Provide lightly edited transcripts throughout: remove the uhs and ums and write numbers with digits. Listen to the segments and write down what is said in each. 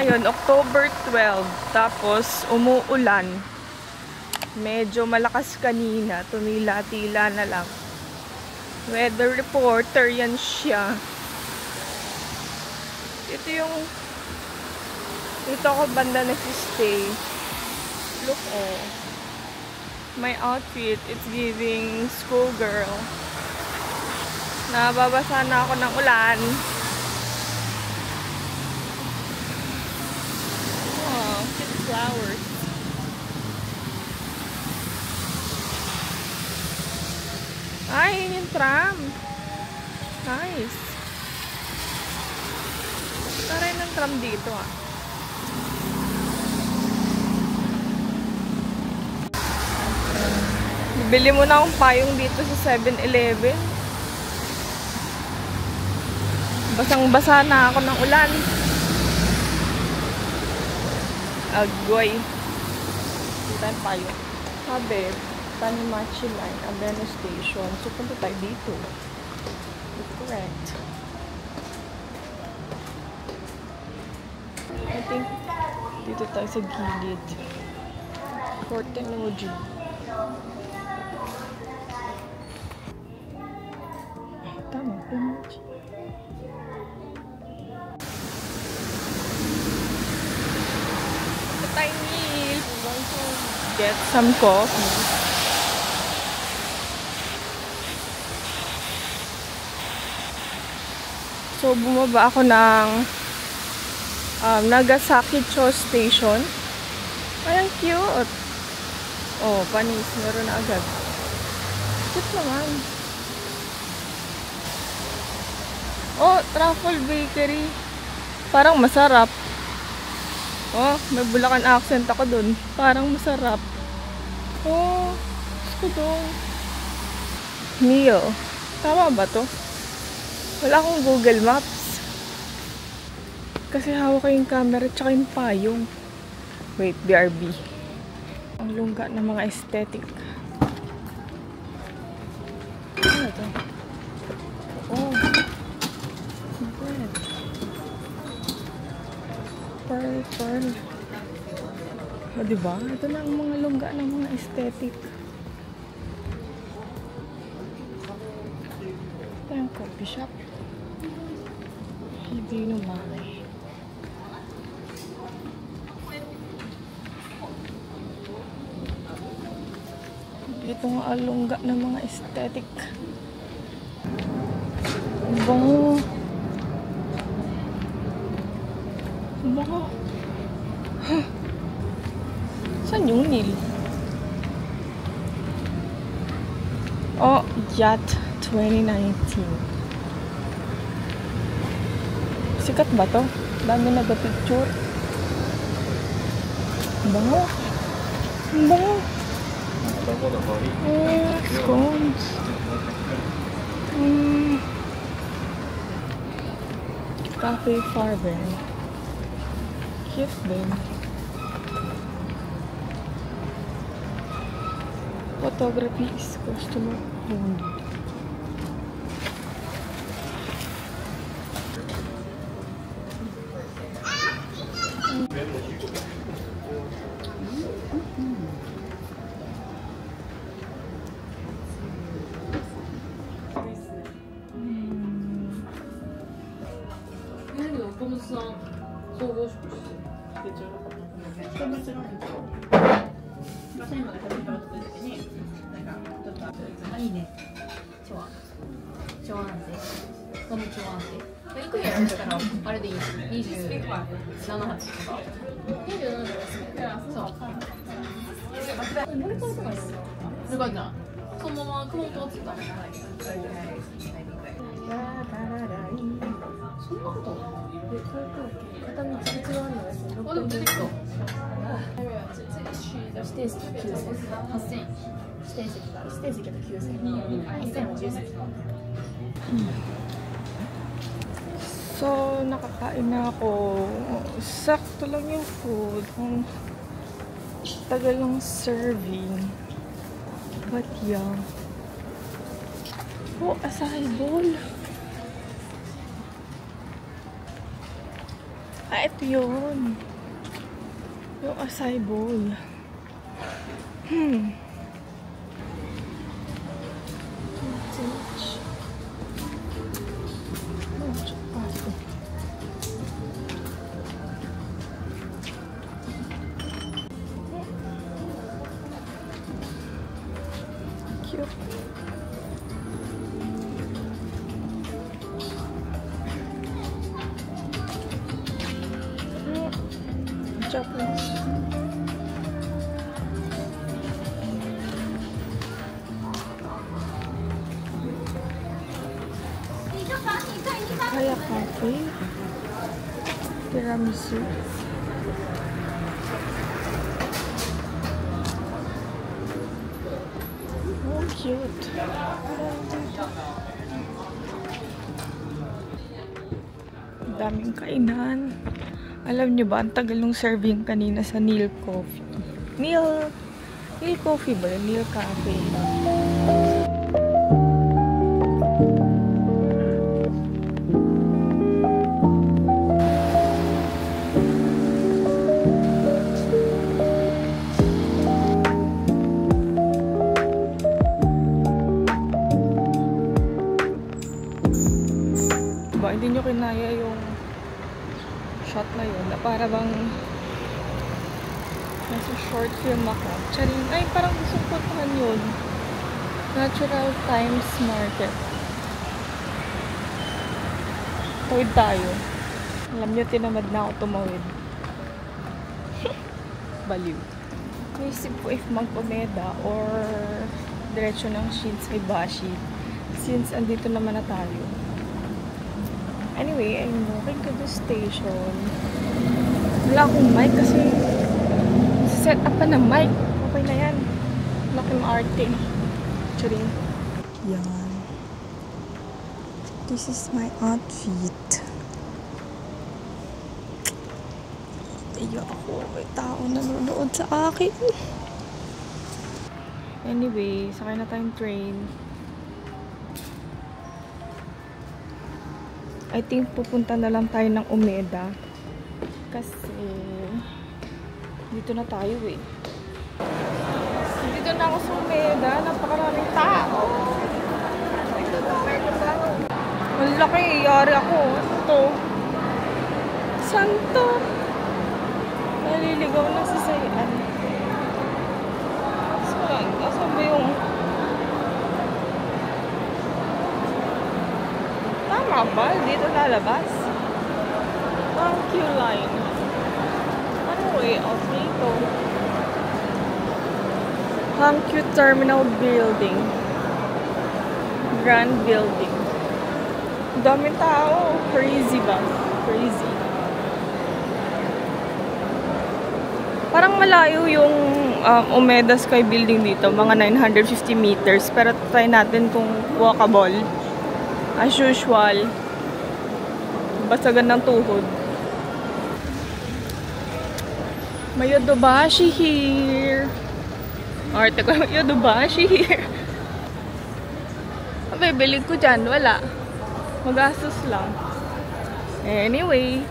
ngayon, October 12. Tapos, umuulan. Medyo malakas kanina. Tumila-tila na lang. Weather reporter, yan siya. Ito yung... Ito ako banda nag-stay. Look, oh. My outfit, it's giving schoolgirl. Nababasa na ako ng ulan. Oh, cute flowers. Ay, yun yung tram. Nice. Taray ng tram dito, ah. Bili mo na akong payong dito sa 7-Eleven. Basang-basa na ako ng ulan. Agoy. Dito tayong payong. Sabi, Tanimachi Line, Abeno Station. So, punta tayo dito. That's correct. I think dito tayo sa gilid. Fort Tennoji. Tama, Tennoji. Ito tayo meal. I'm going to get some coffee. So, bumaba ako ng Nagasakicho Station. Parang cute. Oh, panis. Meron na agad. Cute naman. Oh, Truffle Bakery. Parang masarap. Oh, may Bulacan accent ako dun. Parang masarap. Oh, gusto ko dun. Mio. Tama ba to? Wala akong Google Maps. Kasi hawak ko yung camera at saka yung payong. Wait, BRB. Ang lungga ng mga aesthetic. Ano to? Oh. Bread. Pearl. O, diba? Ito na ang mga lungga ng mga aesthetic. Ito yung coffee shop. Hindi naman. Itong alungga ng mga aesthetic. Bango. Bango. Huh. Saan yung nil? Oh, Yacht 2019. Sikat ba to? Dami nag-picture. Bango. Bango. Scones. Cafe Farben. Cute din. Photography is customer only. So, nakakain na ako. Sakto lang yung food. Ang tagal ng serving. But yeah. Oh, acai bowl. Ah, ito yun. Yung acai bowl. Cute. Japanese. Kaya coffee. Tiramisu. Oh, cute. Daming kainan. Alam nyo ba, ang tagal nung serving kanina sa Neil Coffee. Neil Coffee ba yun? Neil Cafe. Diba, hindi nyo kinaya yung shot na yun, na para bang nasa short film ako. Charing, ay parang gusto ko puntahan yun. Natural Times Market. Tawid tayo. Alam nyo, tinamad na ako tumawid. Baliw. Naisip ko if mag-Umeda or diretso ng Shinsaibashi. Since andito naman na tayo. Anyway, I'm walking to the station. Wala akong mic kasi set up pa ng mic. Okay na yan. Laking MRT. Charing. Yan. This is my outfit. Iyo ako. May tao nanonood sa akin. Anyway, sakay na tayong train. I think pupunta na lang tayo ng Umeda. Kasi dito na tayo eh. Dito na ako sa Umeda. Napakaraming tao. Ang laki. Yari ako. Ito. Santo. Naliligaw na si Sayan. Saan? Asan ba yung... Tama ba? Dito lalabas? Ang Q-line. Ano way out dito? Hankyu Terminal Building. Grand Building. Daming tao. Crazy ba? Crazy. Parang malayo yung Umeda Sky Building dito. Mga 950 meters. Pero try natin kung walkable. As usual, basagan ng tuhod. May Yodobashi here. Arte ko, Yodobashi here. Ang bibilig ko dyan, wala. Magastos lang. Anyway,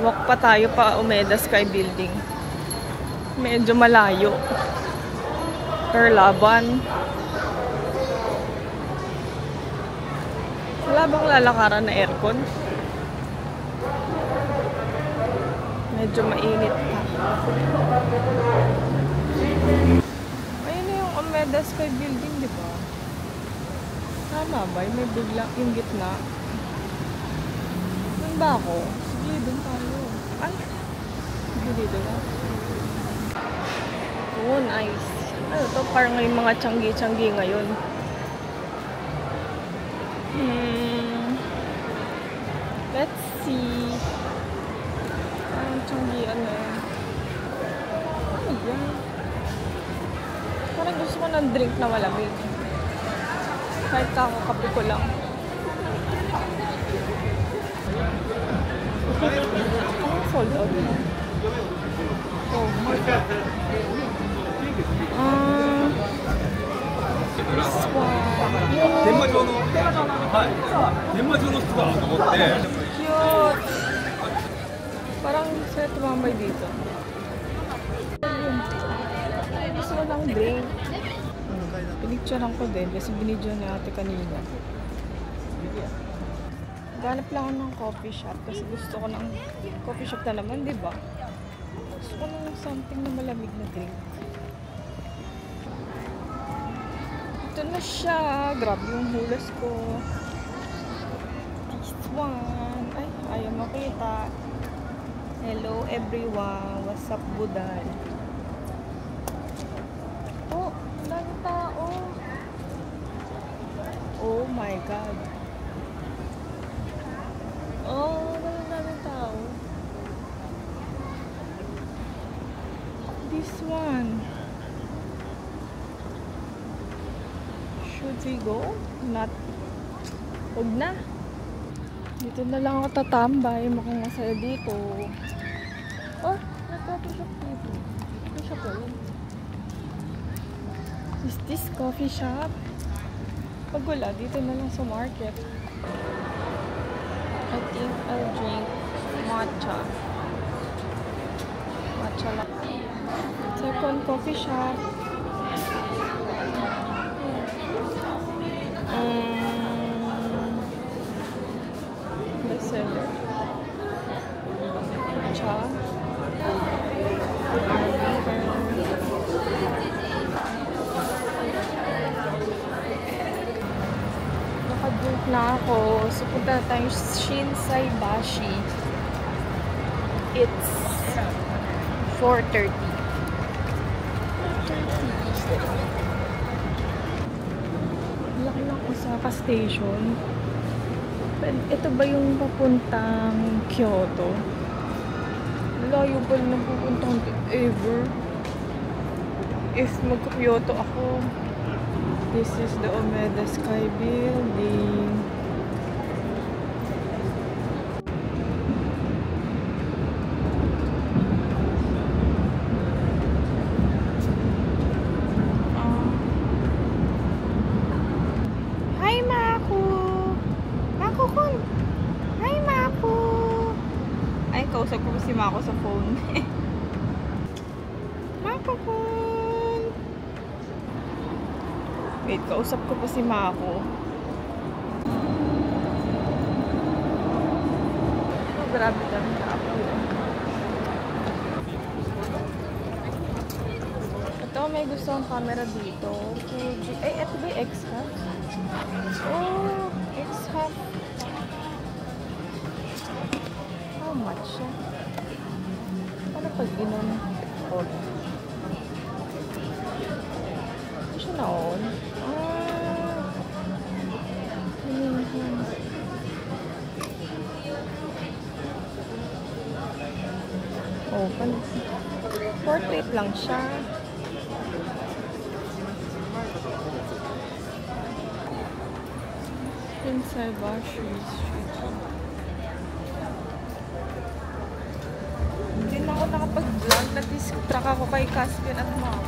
walk pa tayo pa Umeda Sky Building. Medyo malayo. Pero laban. Wala bang lalakaran na aircon? Medyo mainit pa. Ayun na yung Umeda Sky Building, di ba? Tama ba? May biglang yung gitna. Doon ba ako? Sige, doon tayo. Ay! Sige, dito na. Oh, nice. Ano to? Parang may mga tiyanggi-tiyanggi ngayon. Let's see. Ang tiyanggian na yan. Ano yan? Parang gusto ko ng drink na malamig. Kahit kakakape ko lang. Oh, sold out. Oh. This one. Cute! Parang sila tumambay dito. Gusto ko ng drink. Pinicturean ko din kasi binidyo ni ate kanina. Ganap lang ako ng coffee shop kasi gusto ko ng coffee shop na naman, di ba? Gusto ko ng something na malamig na drink. Ito na siya. Grabe yung hulas ko. This one. Ay, ayaw makita. Hello everyone. What's up, Budan? Oh, dami tao. Oh my God. Oh, dami tao. This one. Should we go? Not. Huwag na. Dito na lang ako tatambay. Mukhang masaya dito. Oh, nag-coffee shop dito. Coffee shop ba yun? Is this coffee shop? Pag wala, dito na lang sa market. I think I'll drink matcha. Matcha lang. Second coffee shop. Bestseller. Matcha. Naka-drink na ako. So, punta na tayong Shinsai Bashi. It's 4:30. Laki lang Osaka Station. Ito ba yung papuntang Kyoto? Layo pa rin ang pupuntang ever. If magka-Kyoto ako. This is the Omeda Sky Building. Hi, Maku! Maku-kun! Hi, Maku! Ay, kausap ko si Maku sa phone. Maku-kun! Wait, kausap ko pa si Maku. Oh, grabe dami na ako. Ito, may gusto ang camera dito. Fuji. Ay, ito ba yung X-Hub? Oh, X-Hub. How much siya? Paano pag inom? Oh. Ito siya na-on. Oh, portrait lang siya. Shinsai Bashi Street. Hindi na ako nakapag-vlog. Nag-distract ako kay Caspian at Mom.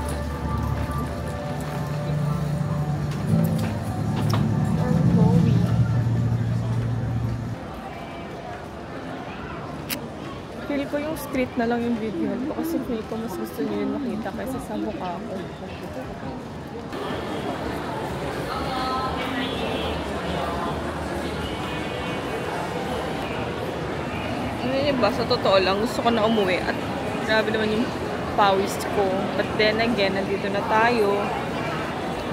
Feel ko yung street na lang yung video ko kasi feel ko mas gusto nyo yun makita kaysa sa mukha ko. Ano yun ba? Sa totoo lang, gusto ko na umuwi at grabe naman yung pawis ko. But then again, nandito na tayo.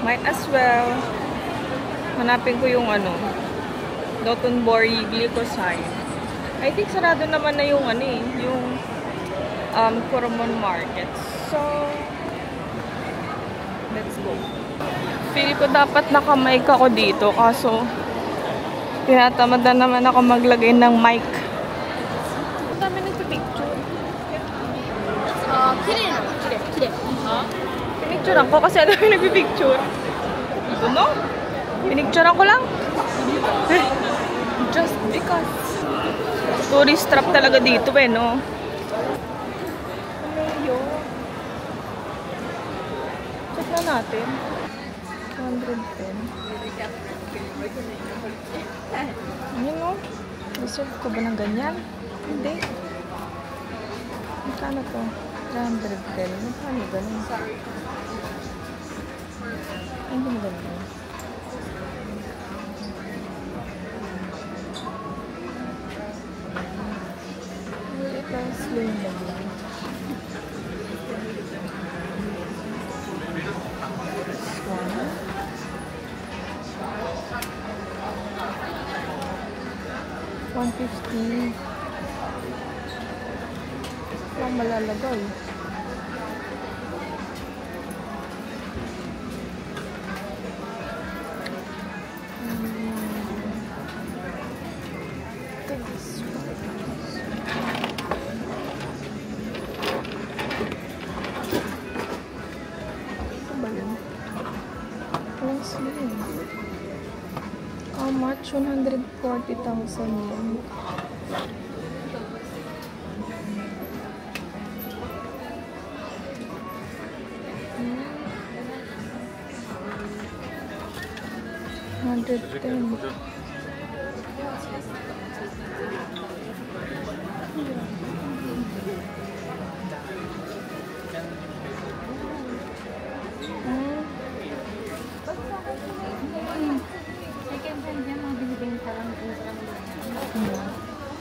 Might as well hanapin ko yung ano, Dotonbori Glycoside. I think sarado naman na yung ano eh, yung Kuromon Market. So, let's go. Feel ko dapat naka-mic ako dito kaso tinatamad na naman ako maglagay ng mic. Ang dami nagpipicture. Kire. Pinicturean ko kasi ang dami nagpipicture. Ito no? Pinicturean ko lang. Just because. Tourist trap talaga dito eh, no? Ano yun? Check na natin. 210. Ayun o. Deserve ko ba ng ganyan? Hindi. Magkano to? 310. Magkano ganun? Hindi mo ganun. Ito, slim lang. This one. 150. Lang malalagay. How much? 140,000 yen. $110.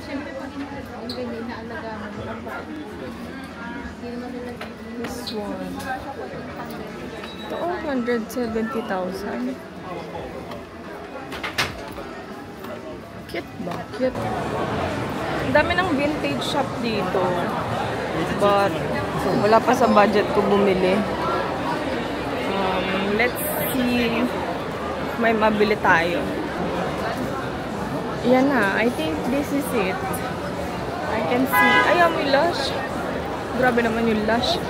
Siyempre, pag yung ganyan na alaga mo, This one. Ito, 170,000. Cute ba? Cute. Ang dami ng vintage shop dito. But, wala pa sa budget ko bumili. Let's see if may mabili tayo. Yan na. I think this is it. I can see. Ayaw, may Lush. Grabe naman yung Lush.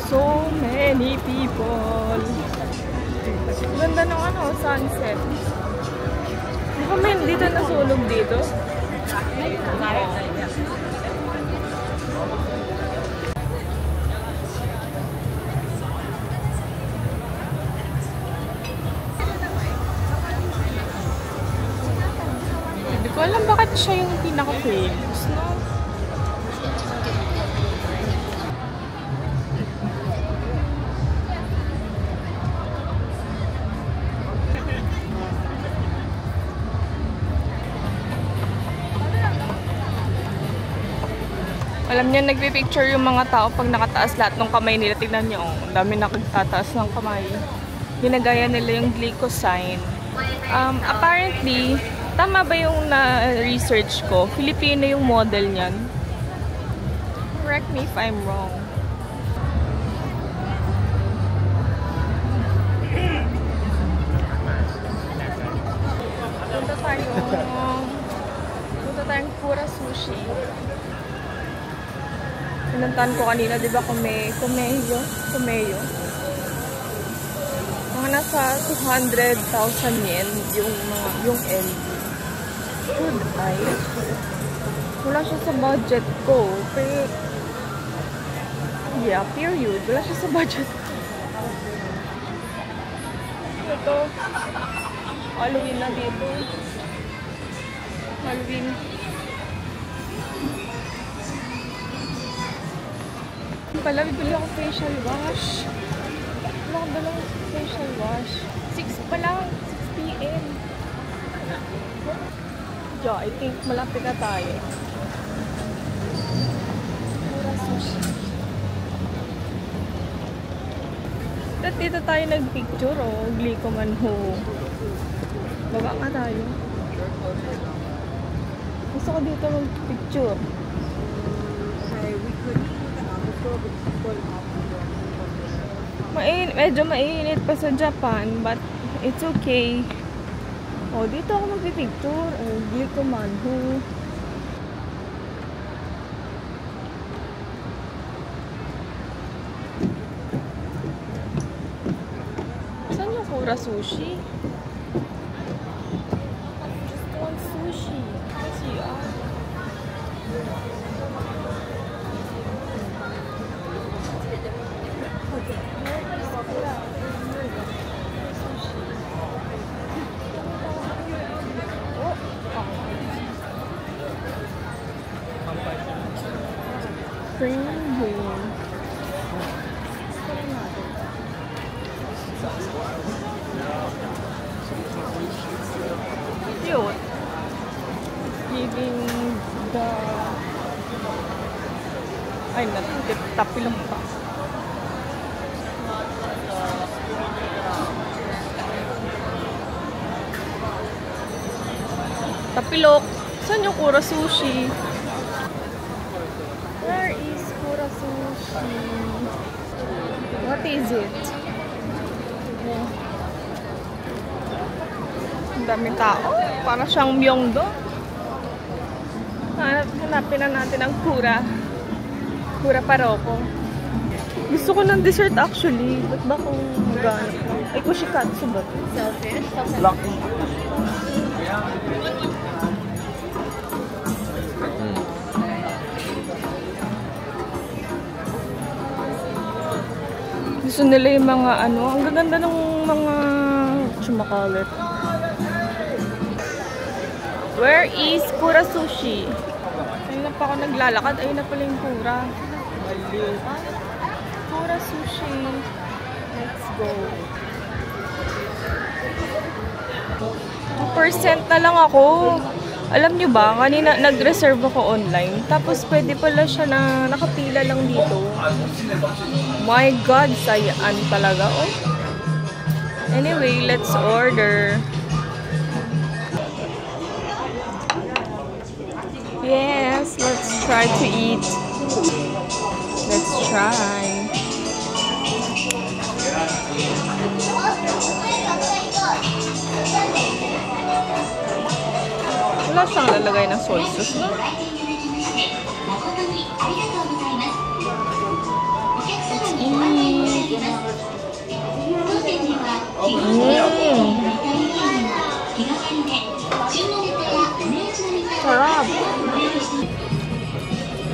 So many people. Ganda ng ano, sunset. Di ba may dito nasulog dito? Hindi ko alam bakit siya yung pinaka-famous, no? Alam niya, nagpipicture yung mga tao pag nakataas lahat ng kamay nila. Tignan niyo, ang dami nakatataas ng kamay. Ginagaya nila yung Glico sign. Apparently, tama ba yung na-research ko? Filipino yung model niyan. Correct me if I'm wrong. Punta tayong Kura Sushi. Pinuntahan ko kanina, di ba, Kumeyo. Mga nasa 200,000 yen yung LG. Good ay. Wala siya sa budget ko. Pero, yeah, period. Wala siya sa budget ko. Ito. Halloween na dito. Halloween. Pala, bibili ako facial wash. Wala ko dalang facial wash. 6 pa lang. 6 PM. Yeah, I think malapit na tayo. Kura Sushi. Dito tayo nagpicture, oh. Glico Manho. Baba nga tayo. Gusto ko dito magpicture. Medyo mainit pa sa Japan, but it's okay. Oh, dito ako magpipicture. Oh, Glico Manho. Saan yung Kura Sushi? Just want sushi. Kasi Spring Hill. Cute. Giving the... Ay, tapilong pa. Tapilok. Saan yung Kura Sushi? Where is Kura Sushi? What is it? Ang daming tao. Para siyang Myeongdo. Hanapin na natin ang Kura. Kura Paroko. Gusto ko ng dessert actually. Ba't ba kung gano'n? Ay, kushikatsu ba? Selfish. Lucky. Gusto nila yung mga ano, ang gaganda ng mga chumakalit. Where is Kura Sushi? Ayun na pa ako naglalakad. Ayun na pala yung Kura. Kura Sushi. Let's go. 2% na lang ako. Alam nyo ba, kanina nag-reserve ako online. Tapos pwede pala siya na nakapila lang dito. My God, sayaan talaga. Oh. Anyway, let's order. Yes, let's try to eat. Let's try. Wala siyang lalagay ng soy sauce, no? Sarap.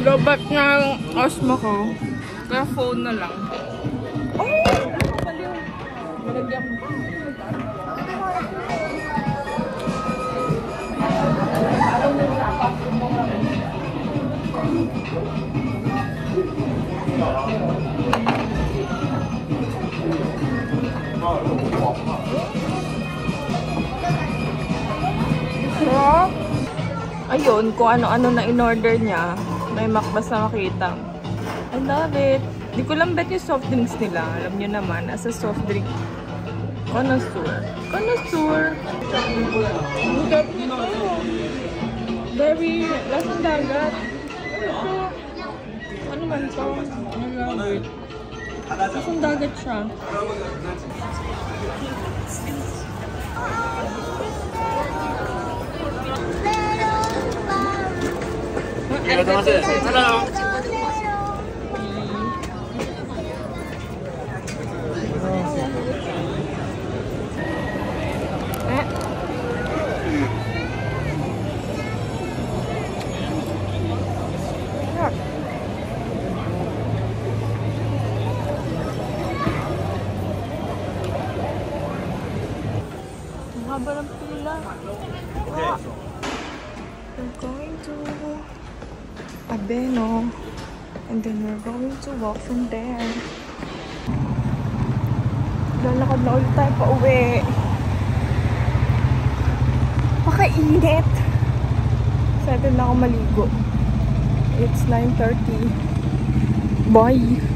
Lobat nga yung asma ko. Kaya phone na lang. Oh! Baliw. Malagyan mo. Sarap. Ayun, kung ano-ano na in-order niya, may makbas na makita. I love it. Di ko lang bet yung soft drinks nila. Alam nyo naman, as a soft drink connoisseur. Connoisseur. Ang sarap nito. Very, lasang dagat. Ito. Ano man ito? Lasang dagat siya. Hello. Ang haba ng pila. Ah. We're going to Abeno. And then we're going to walk from there. Lalakad na ulit tayo pa uwi. Pakainit. Excited na ako maligo. It's 9:30. Bye!